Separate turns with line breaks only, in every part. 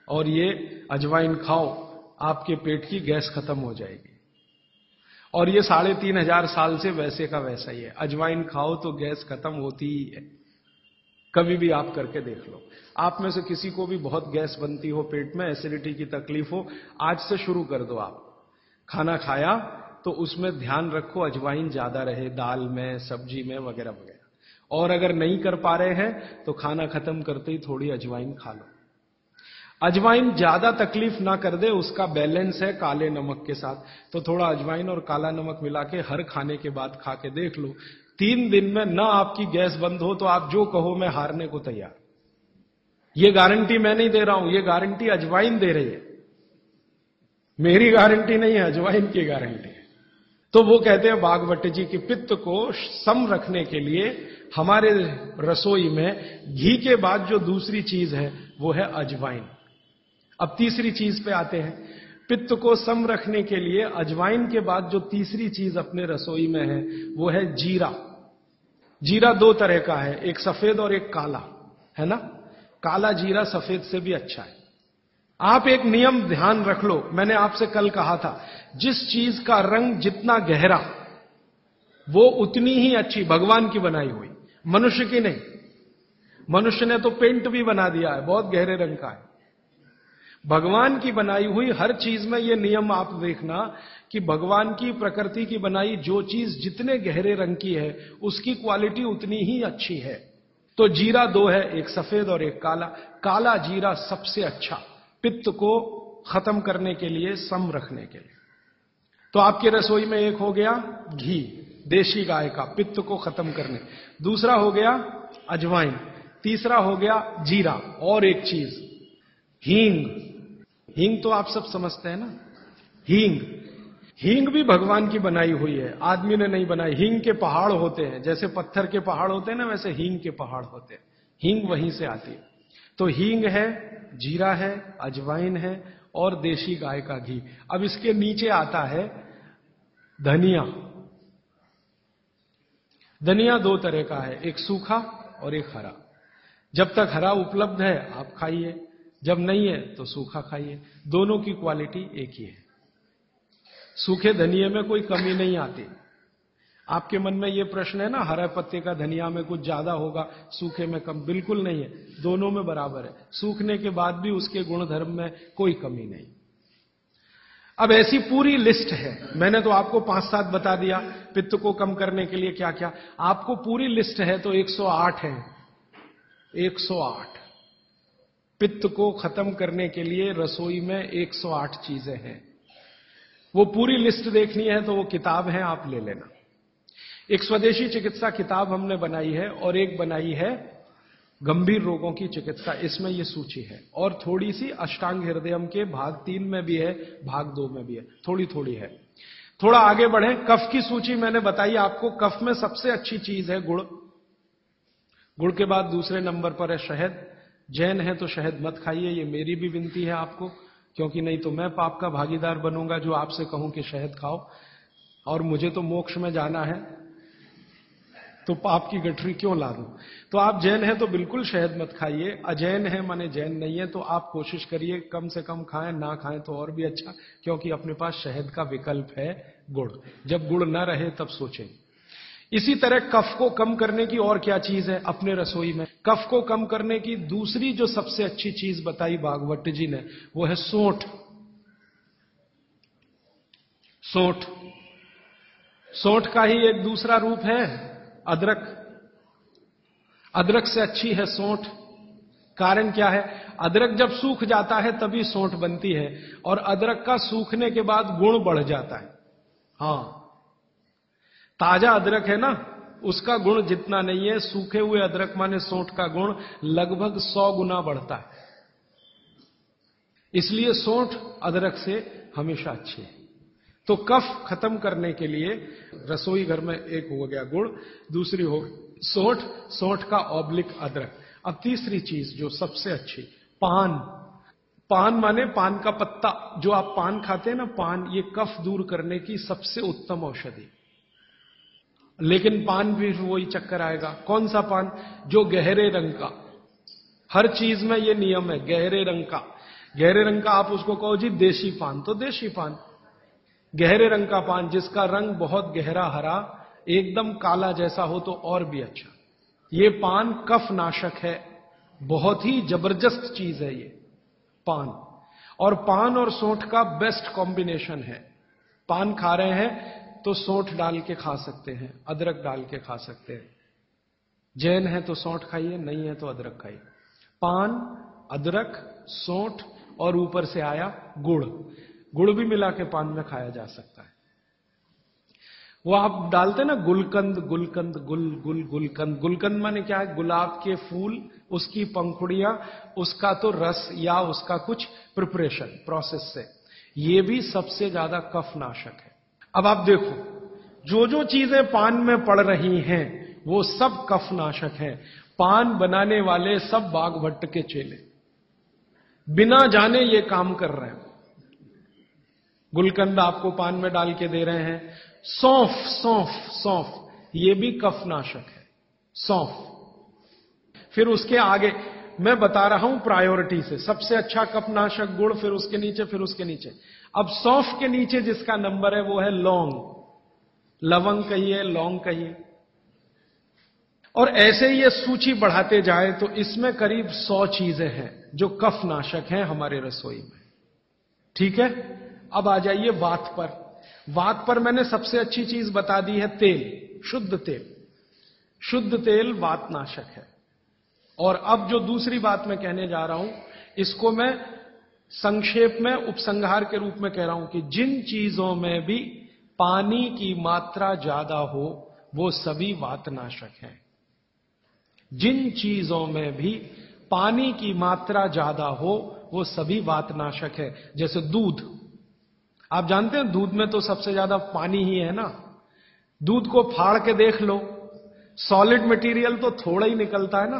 और ये अजवाइन खाओ, आपके पेट की गैस खत्म हो जाएगी। और ये 3500 साल से वैसे का वैसा ही है। अजवाइन खाओ तो गैस खत्म होती ही है। कभी भी आप करके देख लो। आप में से किसी को भी बहुत गैस बनती हो, पेट में एसिडिटी की तकलीफ हो, आज से शुरू कर दो। आप खाना खाया तो उसमें ध्यान रखो अजवाइन ज्यादा रहे, दाल में, सब्जी में, वगैरह वगैरह। और अगर नहीं कर पा रहे हैं तो खाना खत्म करते ही थोड़ी अजवाइन खा लो। अजवाइन ज्यादा तकलीफ ना कर दे, उसका बैलेंस है काले नमक के साथ। तो थोड़ा अजवाइन और काला नमक मिला के हर खाने के बाद खा के देख लो। 3 दिन में ना आपकी गैस बंद हो तो आप जो कहो मैं हारने को तैयार। ये गारंटी मैं नहीं दे रहा हूं, ये गारंटी अजवाइन दे रही है। मेरी गारंटी नहीं है, अजवाइन की गारंटी है। तो वो कहते हैं भागवत जी की पित्त को सम रखने के लिए हमारे रसोई में घी के बाद जो दूसरी चीज है वो है अजवाइन। अब तीसरी चीज पे आते हैं। पित्त को सम रखने के लिए अजवाइन के बाद जो तीसरी चीज अपने रसोई में है वो है जीरा। जीरा 2 तरह का है, एक सफेद और एक काला, है ना। काला जीरा सफेद से भी अच्छा है। आप एक नियम ध्यान रख लो, मैंने आपसे कल कहा था, जिस चीज का रंग जितना गहरा वो उतनी ही अच्छी, भगवान की बनाई हुई, मनुष्य की नहीं। मनुष्य ने तो पेंट भी बना दिया है, बहुत गहरे रंग का है। भगवान की बनाई हुई हर चीज में ये नियम आप देखना कि भगवान की प्रकृति की बनाई जो चीज जितने गहरे रंग की है उसकी क्वालिटी उतनी ही अच्छी है। तो जीरा 2 है, एक सफेद और एक काला। काला जीरा सबसे अच्छा, पित्त को खत्म करने के लिए, सम रखने के लिए। तो आपके रसोई में एक हो गया घी, देशी गाय का, पित्त को खत्म करने। दूसरा हो गया अजवाइन। तीसरा हो गया जीरा। और एक चीज हींग। हींग तो आप सब समझते हैं ना। हींग, हींग भी भगवान की बनाई हुई है, आदमी ने नहीं बनाई। हींग के पहाड़ होते हैं, जैसे पत्थर के पहाड़ होते हैं ना, वैसे हींग के पहाड़ होते हैं। हींग वहीं से आती है। तो हींग है, जीरा है, अजवाइन है और देशी गाय का घी। अब इसके नीचे आता है धनिया। धनिया 2 तरह का है, एक सूखा और एक हरा। जब तक हरा उपलब्ध है आप खाइए, जब नहीं है तो सूखा खाइए। दोनों की क्वालिटी एक ही है। सूखे धनिये में कोई कमी नहीं आती। आपके मन में ये प्रश्न है ना, हरे पत्ते का धनिया में कुछ ज्यादा होगा, सूखे में कम, बिल्कुल नहीं है, दोनों में बराबर है। सूखने के बाद भी उसके गुणधर्म में कोई कमी नहीं। अब ऐसी पूरी लिस्ट है, मैंने तो आपको 5-7 बता दिया पित्त को कम करने के लिए क्या क्या। आपको पूरी लिस्ट है तो 108 है। 108 पित्त को खत्म करने के लिए रसोई में 108 चीजें हैं। वो पूरी लिस्ट देखनी है तो वो किताब है, आप ले लेना। एक स्वदेशी चिकित्सा किताब हमने बनाई है और एक बनाई है गंभीर रोगों की चिकित्सा, इसमें ये सूची है। और थोड़ी सी अष्टांग हृदयम के भाग 3 में भी है, भाग 2 में भी है, थोड़ी थोड़ी है। थोड़ा आगे बढ़े, कफ की सूची मैंने बताई आपको। कफ में सबसे अच्छी चीज है गुड़। गुड़ के बाद दूसरे नंबर पर है शहद। जैन है तो शहद मत खाइए, ये मेरी भी विनती है आपको, क्योंकि नहीं तो मैं पाप का भागीदार बनूंगा जो आपसे कहूं कि शहद खाओ, और मुझे तो मोक्ष में जाना है, तो पाप की गठरी क्यों ला दूं। तो आप जैन हैं तो बिल्कुल शहद मत खाइए। अजैन है माने जैन नहीं है तो आप कोशिश करिए कम से कम खाएं, ना खाएं तो और भी अच्छा, क्योंकि अपने पास शहद का विकल्प है गुड़। जब गुड़ ना रहे तब सोचें। इसी तरह कफ को कम करने की और क्या चीज है अपने रसोई में। कफ को कम करने की दूसरी जो सबसे अच्छी चीज बताई भागवत जी ने वो है सौंठ। सौंठ, सौंठ का ही एक दूसरा रूप है अदरक। अदरक से अच्छी है सौंठ। कारण क्या है, अदरक जब सूख जाता है तभी सौंठ बनती है, और अदरक का सूखने के बाद गुण बढ़ जाता है। हां, ताजा अदरक है ना, उसका गुण जितना नहीं है, सूखे हुए अदरक माने सौंठ का गुण लगभग 100 गुना बढ़ता है। इसलिए सौंठ अदरक से हमेशा अच्छी है। तो कफ खत्म करने के लिए रसोई घर में एक हो गया गुड़, दूसरी हो सौंठ, सौंठ का ऑब्लिक अदरक। अब तीसरी चीज जो सबसे अच्छी, पान। पान माने पान का पत्ता, जो आप पान खाते हैं ना, पान, ये कफ दूर करने की सबसे उत्तम औषधि। लेकिन पान भी वही चक्कर आएगा। कौन सा पान? जो गहरे रंग का। हर चीज में ये नियम है, गहरे रंग का। गहरे रंग का आप उसको कहो जी देशी पान, तो देशी पान। गहरे रंग का पान जिसका रंग बहुत गहरा हरा, एकदम काला जैसा हो तो और भी अच्छा। ये पान कफ नाशक है, बहुत ही जबरदस्त चीज है ये पान। और पान और सौंठ का बेस्ट कॉम्बिनेशन है। पान खा रहे हैं तो सौंठ डाल के खा सकते हैं, अदरक डाल के खा सकते हैं। जैन है तो सौंठ खाइए, नहीं है तो अदरक खाइए। पान, अदरक, सौंठ और ऊपर से आया गुड़। गुड़ भी मिला के पान में खाया जा सकता है। वो आप डालते ना गुलकंद, गुलकंद, गुलकंद। गुलकंद माने क्या है? गुलाब के फूल, उसकी पंखुड़ियां, उसका तो रस या उसका कुछ प्रिपरेशन प्रोसेस से, ये भी सबसे ज्यादा कफ नाशक है। अब आप देखो, जो चीजें पान में पड़ रही हैं वो सब कफ नाशक है। पान बनाने वाले सब बाघभट्ट के चेले, बिना जाने ये काम कर रहे हैं। गुलकंद आपको पान में डाल के दे रहे हैं। सौंफ, सौंफ, सौंफ, ये भी कफनाशक है, सौंफ। फिर उसके आगे मैं बता रहा हूं प्रायोरिटी से, सबसे अच्छा कफनाशक गुड़, फिर उसके नीचे, फिर उसके नीचे। अब सौंफ के नीचे जिसका नंबर है वो है लौंग। लवंग कहिए, लौंग कहिए। और ऐसे ही ये सूची बढ़ाते जाए तो इसमें करीब 100 चीजें हैं जो कफनाशक हैं हमारे रसोई में। ठीक है, अब आ जाइए वात पर। वात पर मैंने सबसे अच्छी चीज बता दी है, तेल, शुद्ध तेल। शुद्ध तेल वातनाशक है। और अब जो दूसरी बात मैं कहने जा रहा हूं, इसको मैं संक्षेप में उपसंहार के रूप में कह रहा हूं कि जिन चीजों में भी पानी की मात्रा ज्यादा हो वो सभी वातनाशक हैं। जिन चीजों में भी पानी की मात्रा ज्यादा हो वो सभी वातनाशक है। जैसे दूध, आप जानते हैं दूध में तो सबसे ज्यादा पानी ही है ना। दूध को फाड़ के देख लो, सॉलिड मटेरियल तो थोड़ा ही निकलता है ना,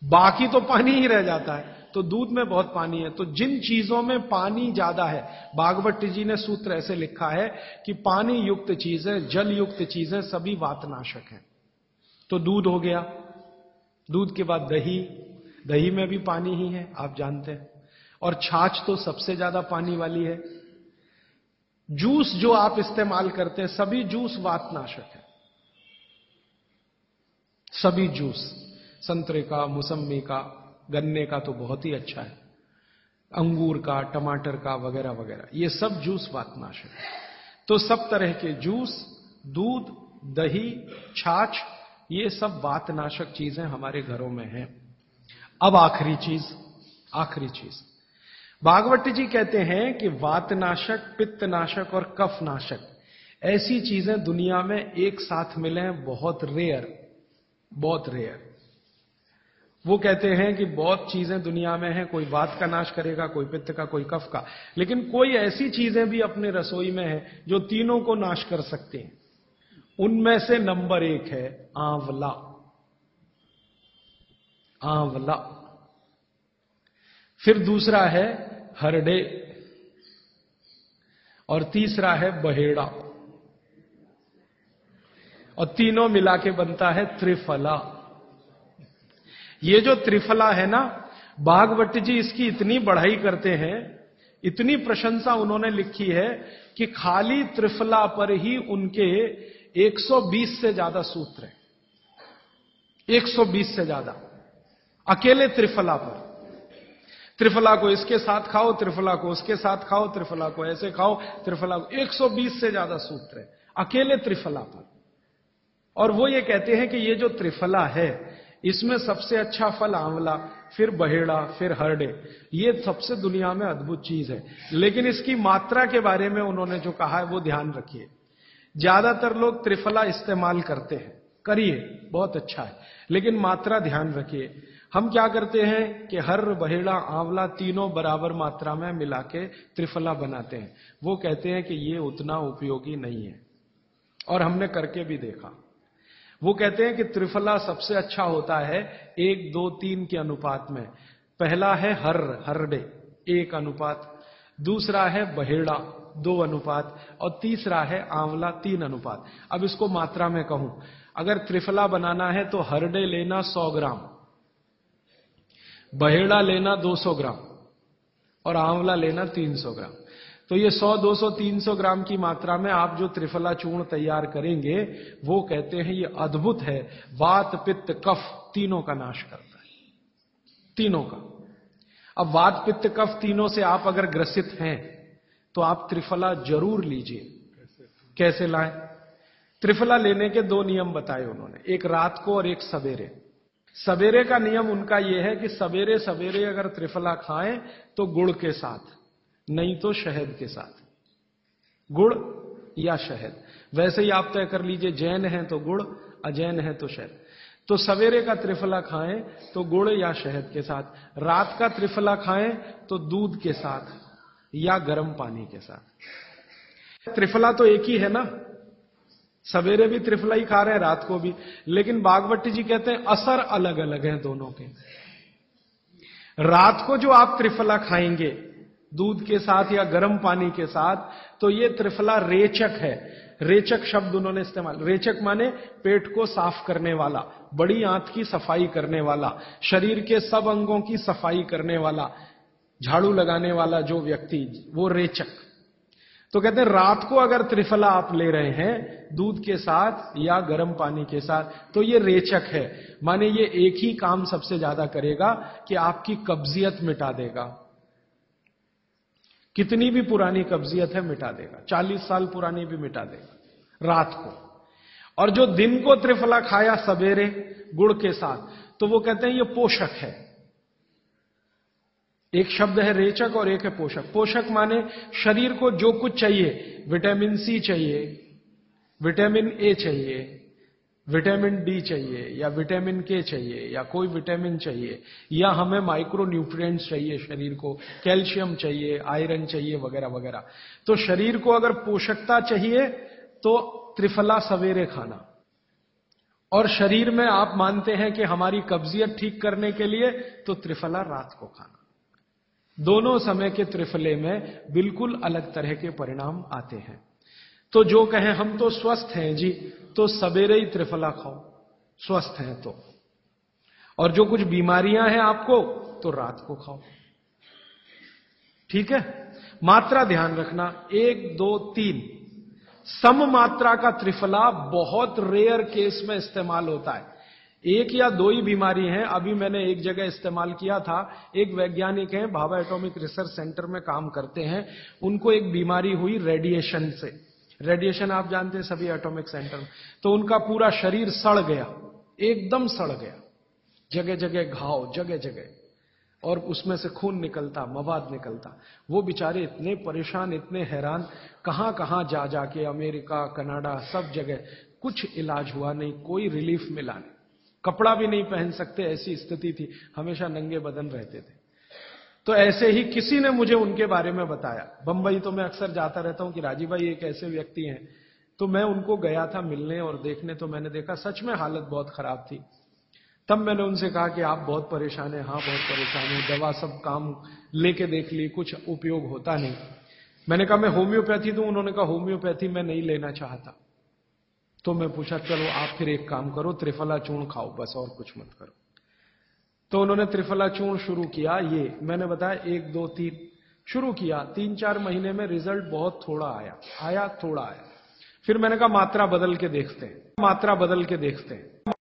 बाकी तो पानी ही रह जाता है। तो दूध में बहुत पानी है। तो जिन चीजों में पानी ज्यादा है, भागवत जी ने सूत्र ऐसे लिखा है कि पानी युक्त चीजें, जल युक्त चीजें सभी वातनाशक हैं। तो दूध हो गया। दूध के बाद दही, दही में भी पानी ही है, आप जानते हैं। और छाछ तो सबसे ज्यादा पानी वाली है। जूस जो आप इस्तेमाल करते हैं, सभी जूस वातनाशक है। सभी जूस, संतरे का, मौसम्मी का, गन्ने का तो बहुत ही अच्छा है, अंगूर का, टमाटर का, वगैरह वगैरह, ये सब जूस वातनाशक है। तो सब तरह के जूस, दूध, दही, छाछ, ये सब वातनाशक चीजें हमारे घरों में हैं। अब आखिरी चीज भागवत जी कहते हैं कि वातनाशक, पित्तनाशक और कफनाशक ऐसी चीजें दुनिया में एक साथ मिले बहुत रेयर, बहुत रेयर। वो कहते हैं कि बहुत चीजें दुनिया में हैं, कोई वात का नाश करेगा, कोई पित्त का, कोई कफ का, लेकिन कोई ऐसी चीजें भी अपने रसोई में हैं जो तीनों को नाश कर सकते हैं। उनमें से नंबर 1 है आंवला। आंवला। फिर दूसरा है हरडे, और तीसरा है बहेड़ा, और तीनों मिला के बनता है त्रिफला। ये जो त्रिफला है ना, भागवत जी इसकी इतनी बढ़ाई करते हैं, इतनी प्रशंसा उन्होंने लिखी है कि खाली त्रिफला पर ही उनके 120 से ज्यादा सूत्र हैं। 120 से ज्यादा अकेले त्रिफला पर। त्रिफला को इसके साथ खाओ, त्रिफला को उसके साथ खाओ, त्रिफला को ऐसे खाओ, त्रिफला को 120 से ज्यादा सूत्र है अकेले त्रिफला पर। और वो ये कहते हैं कि ये जो त्रिफला है, इसमें सबसे अच्छा फल आंवला, फिर बहेड़ा, फिर हरडे, ये सबसे दुनिया में अद्भुत चीज है। लेकिन इसकी मात्रा के बारे में उन्होंने जो कहा है वो ध्यान रखिए। ज्यादातर लोग त्रिफला इस्तेमाल करते हैं, करिए, बहुत अच्छा है, लेकिन मात्रा ध्यान रखिए। हम क्या करते हैं कि हर, बहेड़ा, आंवला तीनों बराबर मात्रा में मिला के त्रिफला बनाते हैं। वो कहते हैं कि ये उतना उपयोगी नहीं है, और हमने करके भी देखा। वो कहते हैं कि त्रिफला सबसे अच्छा होता है 1, 2, 3 के अनुपात में। पहला है हरडे 1 अनुपात, दूसरा है बहेड़ा 2 अनुपात, और तीसरा है आंवला 3 अनुपात। अब इसको मात्रा में कहूं, अगर त्रिफला बनाना है तो हरडे लेना 100 ग्राम, बहेड़ा लेना 200 ग्राम, और आंवला लेना 300 ग्राम। तो ये 100, 200, 300 ग्राम की मात्रा में आप जो त्रिफला चूर्ण तैयार करेंगे, वो कहते हैं ये अद्भुत है, वात पित्त कफ तीनों का नाश करता है, तीनों का। अब वात पित्त कफ तीनों से आप अगर ग्रसित हैं तो आप त्रिफला जरूर लीजिए। कैसे लाएं? त्रिफला लेने के 2 नियम बताए उन्होंने, एक रात को और एक सवेरे। सवेरे का नियम उनका यह है कि सवेरे सवेरे अगर त्रिफला खाएं तो गुड़ के साथ, नहीं तो शहद के साथ, गुड़ या शहद। वैसे ही आप तय कर लीजिए, जैन हैं तो गुड़, अजैन है तो शहद। तो सवेरे का त्रिफला खाएं तो गुड़ या शहद के साथ, रात का त्रिफला खाएं तो दूध के साथ या गर्म पानी के साथ। त्रिफला तो एक ही है ना, सवेरे भी त्रिफला ही खा रहे हैं, रात को भी। लेकिन बागवती जी कहते हैं असर अलग अलग हैं दोनों के। रात को जो आप त्रिफला खाएंगे दूध के साथ या गर्म पानी के साथ, तो ये त्रिफला रेचक है। रेचक शब्द उन्होंने इस्तेमाल, रेचक माने पेट को साफ करने वाला, बड़ी आंत की सफाई करने वाला, शरीर के सब अंगों की सफाई करने वाला, झाड़ू लगाने वाला जो व्यक्ति, वो रेचक। तो कहते हैं रात को अगर त्रिफला आप ले रहे हैं दूध के साथ या गर्म पानी के साथ, तो ये रेचक है, माने ये एक ही काम सबसे ज्यादा करेगा कि आपकी कब्जियत मिटा देगा। कितनी भी पुरानी कब्जियत है मिटा देगा, 40 साल पुरानी भी मिटा देगा रात को। और जो दिन को त्रिफला खाया सवेरे गुड़ के साथ, तो वो कहते हैं ये पोषक है। एक शब्द है रेचक और एक है पोषक। पोषक माने शरीर को जो कुछ चाहिए, विटामिन सी चाहिए, विटामिन ए चाहिए, विटामिन डी चाहिए, या विटामिन के चाहिए, या कोई विटामिन चाहिए, या हमें माइक्रो न्यूट्रिएंट्स चाहिए शरीर को, कैल्शियम चाहिए, आयरन चाहिए, वगैरह वगैरह। तो शरीर को अगर पोषकता चाहिए तो त्रिफला सवेरे खाना, और शरीर में आप मानते हैं कि हमारी कब्जियत ठीक करने के लिए तो त्रिफला रात को खाना। दोनों समय के त्रिफले में बिल्कुल अलग तरह के परिणाम आते हैं। तो जो कहें हम तो स्वस्थ हैं जी, तो सवेरे ही त्रिफला खाओ, स्वस्थ हैं तो। और जो कुछ बीमारियां हैं आपको, तो रात को खाओ। ठीक है? मात्रा ध्यान रखना, 1, 2, 3 सम मात्रा का त्रिफला बहुत रेयर केस में इस्तेमाल होता है। 1 या 2 ही बीमारी हैं। अभी मैंने एक जगह इस्तेमाल किया था, एक वैज्ञानिक हैं, भाभा एटॉमिक रिसर्च सेंटर में काम करते हैं, उनको एक बीमारी हुई रेडिएशन से। रेडिएशन आप जानते हैं सभी एटॉमिक सेंटर में। तो उनका पूरा शरीर सड़ गया, एकदम सड़ गया, जगह जगह घाव, जगह जगह, और उसमें से खून निकलता, मवाद निकलता। वो बेचारे इतने परेशान, इतने हैरान, कहां कहां जा जाके, अमेरिका, कनाडा, सब जगह, कुछ इलाज हुआ नहीं, कोई रिलीफ मिला नहीं। कपड़ा भी नहीं पहन सकते, ऐसी स्थिति थी, हमेशा नंगे बदन रहते थे। तो ऐसे ही किसी ने मुझे उनके बारे में बताया। बंबई तो मैं अक्सर जाता रहता हूं कि राजीव भाई एक ऐसे व्यक्ति हैं। तो मैं उनको गया था मिलने और देखने, तो मैंने देखा सच में हालत बहुत खराब थी। तब मैंने उनसे कहा कि आप बहुत परेशान हैं। हाँ बहुत परेशान हूं, दवा सब काम लेके देख ली, कुछ उपयोग होता नहीं। मैंने कहा मैं होम्योपैथी दूं? उन्होंने कहा होम्योपैथी मैं नहीं लेना चाहता। तो मैं पूछा चलो आप फिर एक काम करो, त्रिफला चूर्ण खाओ बस, और कुछ मत करो। तो उन्होंने त्रिफला चूर्ण शुरू किया। ये मैंने बताया 1, 2, 3 शुरू किया। 3-4 महीने में रिजल्ट बहुत थोड़ा आया, थोड़ा आया। फिर मैंने कहा मात्रा बदल के देखते हैं, मात्रा बदल के देखते हैं।